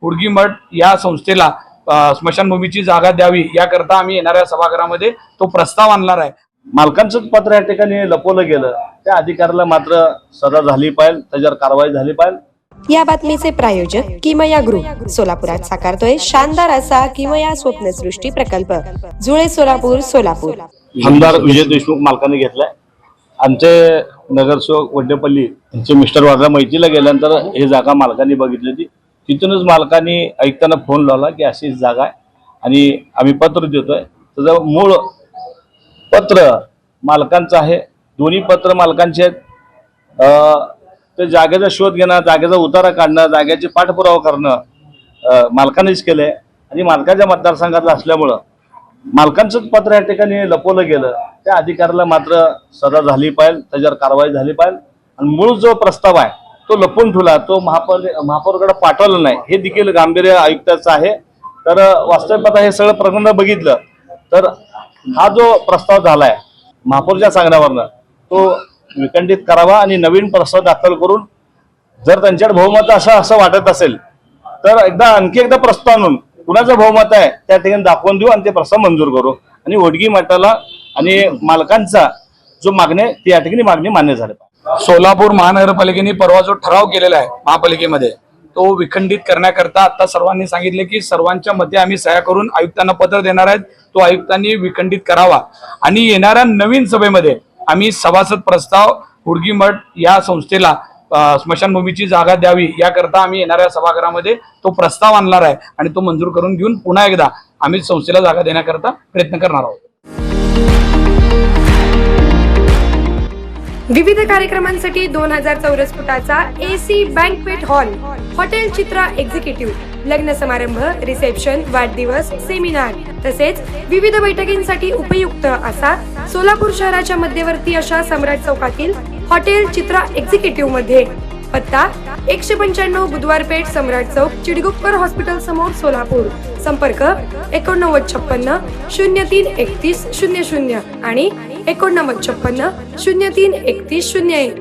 हुडगीमठ या संस्थेला स्मशानभूमीची जागा द्यावी याकरता आम्ही येणाऱ्या सभागृहामध्ये तो प्रस्ताव आणणार आहे। मालकांचं पत्र या ठिकाणी लपवलं गेलं, त्या अधिकाऱ्याला मात्र सजा झाली पाहिजे, त्याच्यावर कारवाई झाली पाहिजे। या बातमीचे प्रायोजक किमया ग्रुप सोलापुरात साकारतोय शानदार असा किमया स्वप्नसृष्टी प्रकल्प, जुळे सोलापूर सोलापूर। आमदार विजय देशमुख मालकाने घेतलाय। आमचे नगरसेवक वड्डेपल्ली यांचे मिस्टर वाडला मैतीला गेल्यानंतर हे जागा मालकांनी बघितली होती। तिथूनच मालकांनी आयुक्तांना फोन लावला की अशी जागा आहे आणि आम्ही पत्र देतोय। त्याचं मूळ पत्र मालकांचं आहे, दोन्ही पत्र मालकांचे आहेत। ते जागेचा शोध घेणं, जागेचा उतारा काढणं, जागेची पाठपुरावा करणं मालकानेच केलंय आणि मालकाच्या मतदारसंघातलं असल्यामुळं मालकांचंच पत्र या ठिकाणी लपवलं गेलं, त्या अधिकाऱ्याला मात्र सजा झाली पाहिजे, त्याच्यावर कारवाई झाली पाहिजे। आणि मूळ जो प्रस्ताव आहे तो लपवून ठेवला, तो महापौरकडे पाठवला नाही, हे देखील गांभीर्य आयुक्ताचं आहे। तर वास्तविक पाहता हे सगळं प्रकरण बघितलं तर हा जो प्रस्ताव झालाय महापौरच्या सांगण्यावरनं तो विखंडित करावा आणि नवीन प्रस्ताव दाखल करून जर त्यांच्याकडे बहुमत असं वाटत असेल तर आणखी एकदा प्रस्ताव आणून कुणाचं बहुमत आहे त्या ठिकाणी दाखवून देऊ आणि ते प्रस्ताव मंजूर करू आणि वडगी मठाला आणि मालकांचा जो मागणी आहे ती या ठिकाणी मागणी मान्य झाली। सोलापूर महानगरपालिकेने परवा जो ठराव केलेला आहे महापालिकेमध्ये तो विखंडित करण्याकरता आता सर्वांनी सांगितले की सर्वांच्या मते आम्ही सह्या करून आयुक्तांना पत्र देणार आहेत, तो आयुक्तांनी विखंडित करावा आणि येणाऱ्या नवीन सभेमध्ये आम्ही सभासद प्रस्ताव हुडगीमठ या संस्थेला स्मशानभूमीची जागा द्यावी याकरता आम्ही येणाऱ्या सभागृहामध्ये तो प्रस्ताव आणणार आहे आणि तो मंजूर करून घेऊन पुन्हा एकदा आम्ही संस्थेला जागा देण्याकरता प्रयत्न करणार आहोत। विविध कार्यक्रमांसाठी 2000 चौरस फुटाचा AC बँकवेट हॉल, हॉटेल चित्रा एक्झिक्युटिव्ह, लग्न समारंभ, रिसेप्शन, वाढदिवस, सेमिनार तसेच विविध बैठकींसाठी उपयुक्त असा सोलापूर शहराच्या मध्यवर्ती अशा सम्राट चौकातील हॉटेल चित्रा एक्झिक्युटिव्ह मध्ये पत्ता 195 बुधवार पेठ, सम्राट चौक, चिडगुप्कर हॉस्पिटल समोर, सोलापूर। संपर्क 8956 03 31 00 आणि 8956 03 31 01।